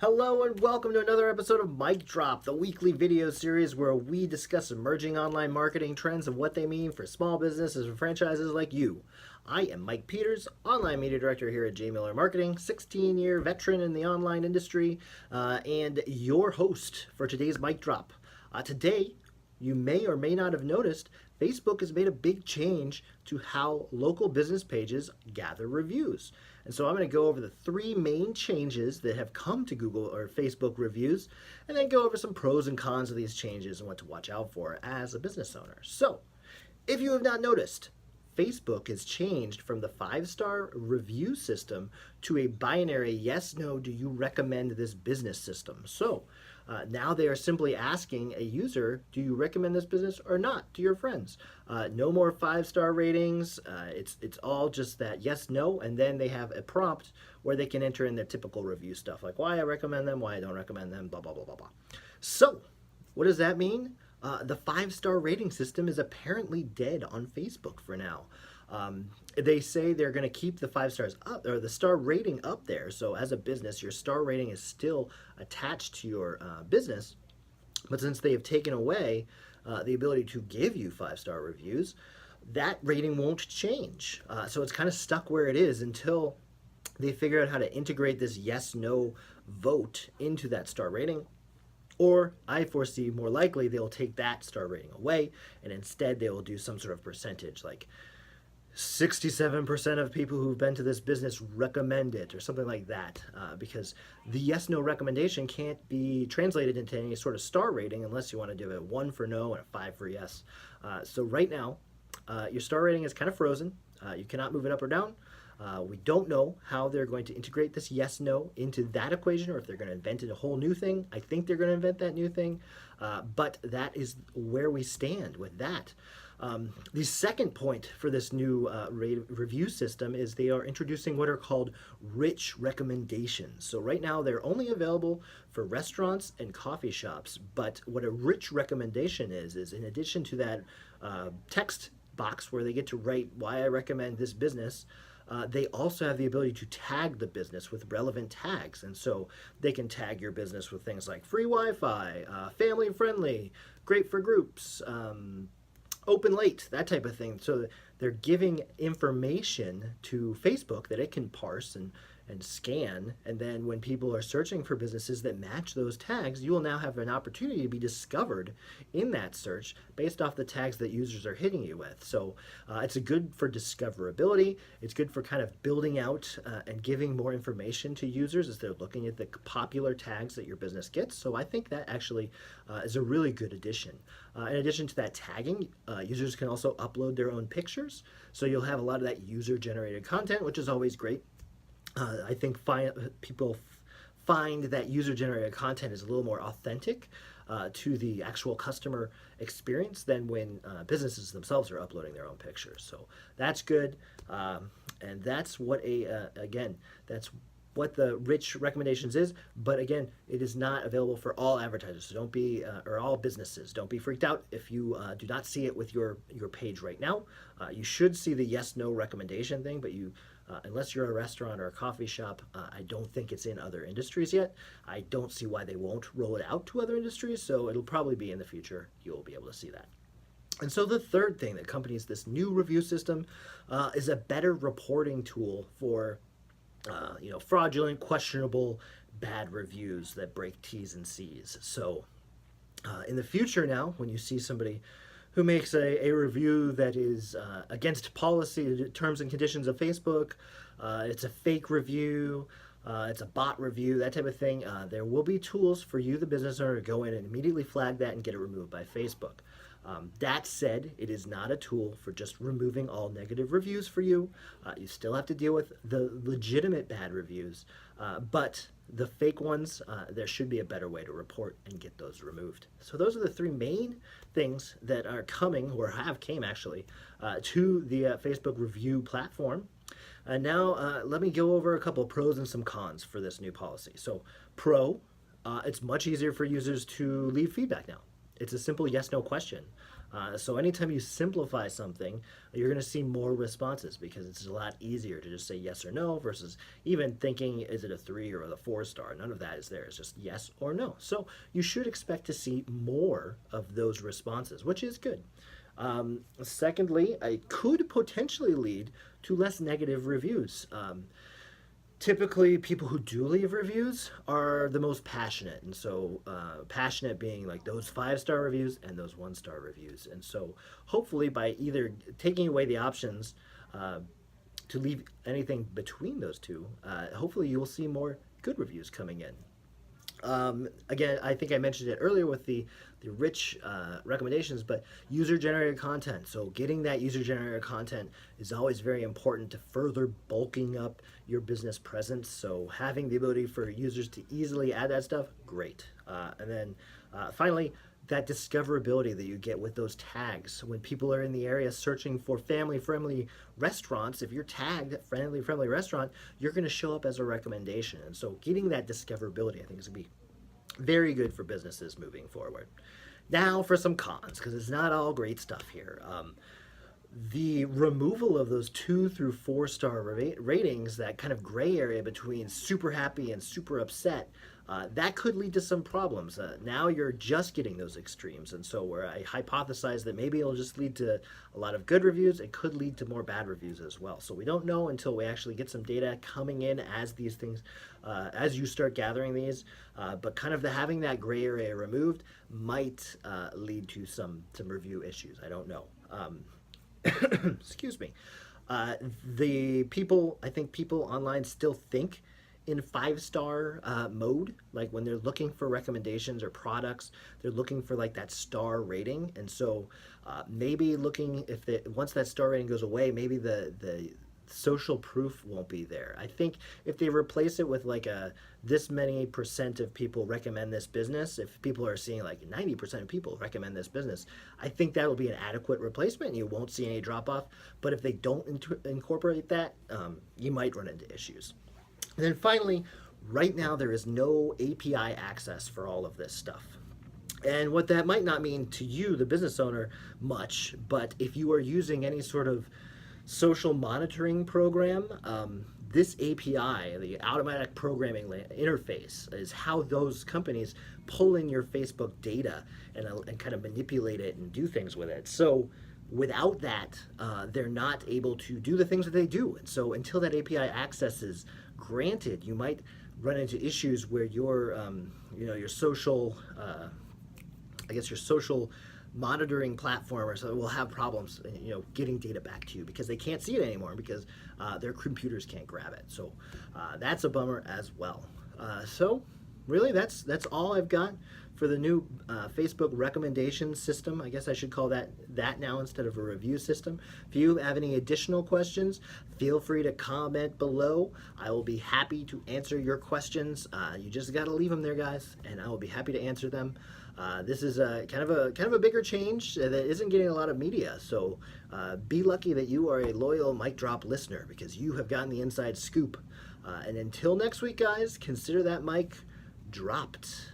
Hello and welcome to another episode of Mic Drop, the weekly video series where we discuss emerging online marketing trends and what they mean for small businesses and franchises like you. I am Mike Peters, online media director here at J Miller Marketing, 16-year veteran in the online industry, and your host for today's Mic Drop. Today, you may or may not have noticed, Facebook has made a big change to how local business pages gather reviews. And so I'm going to go over the three main changes that have come to Google or Facebook reviews, and then go over some pros and cons of these changes and what to watch out for as a business owner. So, if you have not noticed, Facebook has changed from the 5-star review system to a binary yes, no, do you recommend this business system. So now they are simply asking a user, do you recommend this business or not to your friends? No more 5-star ratings. It's all just that yes, no, and then they have a prompt where they can enter in their typical review stuff like why I recommend them, why I don't recommend them, blah, blah, blah, blah, blah. So what does that mean? The 5-star rating system is apparently dead on Facebook for now. They say they're going to keep the 5 stars up, or the star rating up there. So as a business, your star rating is still attached to your business. But since they have taken away the ability to give you 5-star reviews, that rating won't change. So it's kind of stuck where it is until they figure out how to integrate this yes-no vote into that star rating. Or I foresee more likely they'll take that star rating away and instead they will do some sort of percentage like 67% of people who've been to this business recommend it or something like that, because the yes no recommendation can't be translated into any sort of star rating unless you want to give it 1 for no and a 5 for yes. So right now your star rating is kind of frozen. You cannot move it up or down. We don't know how they're going to integrate this yes-no into that equation or if they're going to invent a whole new thing. I think they're going to invent that new thing, but that is where we stand with that. The second point for this new review system is they are introducing what are called rich recommendations. So right now they're only available for restaurants and coffee shops, but what a rich recommendation is in addition to that text box where they get to write why I recommend this business, they also have the ability to tag the business with relevant tags. And so they can tag your business with things like free Wi-Fi, family friendly, great for groups, open late, that type of thing. So they're giving information to Facebook that it can parse and scan, and then when people are searching for businesses that match those tags, you will now have an opportunity to be discovered in that search based off the tags that users are hitting you with. So it's good for discoverability. It's good for kind of building out and giving more information to users as they're looking at the popular tags that your business gets. So I think that actually is a really good addition. In addition to that tagging, users can also upload their own pictures. So you'll have a lot of that user-generated content, which is always great. I think people find that user-generated content is a little more authentic to the actual customer experience than when businesses themselves are uploading their own pictures. So that's good, and that's what that's what the rich recommendations is. But again, it is not available for all advertisers. So don't be or all businesses. Don't be freaked out if you do not see it with your page right now. You should see the yes/no recommendation thing, but unless you're a restaurant or a coffee shop, I don't think it's in other industries yet. I don't see why they won't roll it out to other industries, so it'll probably be in the future. You'll be able to see that. And so the third thing that accompanies this new review system is a better reporting tool for fraudulent, questionable, bad reviews that break T's and C's. So in the future now, when you see somebody who makes a review that is against policy, terms and conditions of Facebook, it's a fake review, it's a bot review, that type of thing, there will be tools for you, the business owner, to go in and immediately flag that and get it removed by Facebook. That said, it is not a tool for just removing all negative reviews for you. You still have to deal with the legitimate bad reviews, but the fake ones, there should be a better way to report and get those removed. So those are the three main things that are coming, or have came actually, to the Facebook review platform. Now let me go over a couple pros and some cons for this new policy. So pro, it's much easier for users to leave feedback now. It's a simple yes/no question. So anytime you simplify something, you're going to see more responses because it's a lot easier to just say yes or no versus even thinking, is it a 3 or a 4 star? None of that is there. It's just yes or no. So you should expect to see more of those responses, which is good. Secondly, it could potentially lead to less negative reviews. Typically, people who do leave reviews are the most passionate, and so passionate being like those 5 star reviews and those 1 star reviews. And so hopefully by either taking away the options to leave anything between those two, hopefully you will see more good reviews coming in. Again, I think I mentioned it earlier with the rich recommendations, but user-generated content. So getting that user-generated content is always very important to further bulking up your business presence. So having the ability for users to easily add that stuff, great. And then finally, that discoverability that you get with those tags. When people are in the area searching for family-friendly restaurants, if you're tagged family-friendly restaurant, you're going to show up as a recommendation. And so getting that discoverability, I think, is going to be very good for businesses moving forward. Now for some cons, because it's not all great stuff here. The removal of those 2 through 4 star ratings, that kind of gray area between super happy and super upset, that could lead to some problems. Now you're just getting those extremes, and so where I hypothesize that maybe it'll just lead to a lot of good reviews, it could lead to more bad reviews as well. So we don't know until we actually get some data coming in as these things, as you start gathering these. But kind of having that gray area removed might lead to some review issues. I don't know. Excuse me. I think people online still think in 5 star mode. Like when they're looking for recommendations or products, they're looking for like that star rating. And so maybe looking once that star rating goes away, maybe the social proof won't be there. I think if they replace it with like this many percent of people recommend this business, if people are seeing like 90% of people recommend this business, I think that'll be an adequate replacement and you won't see any drop off. But if they don't incorporate that, you might run into issues. And then finally, right now there is no API access for all of this stuff. And what that might not mean to you, the business owner, much, but if you are using any sort of social monitoring program, this API, the automatic programming interface, is how those companies pull in your Facebook data and kind of manipulate it and do things with it. So without that, they're not able to do the things that they do. And so until that API access is granted, you might run into issues where your social, your social monitoring platform or so will have problems, getting data back to you because they can't see it anymore because their computers can't grab it. So that's a bummer as well. So really, that's all I've got for the new Facebook recommendation system. I guess I should call that now instead of a review system. If you have any additional questions, feel free to comment below. I will be happy to answer your questions. You just got to leave them there, guys, and I will be happy to answer them. This is kind of a bigger change that isn't getting a lot of media. So be lucky that you are a loyal Mic Drop listener because you have gotten the inside scoop. And until next week, guys, consider that mic dropped.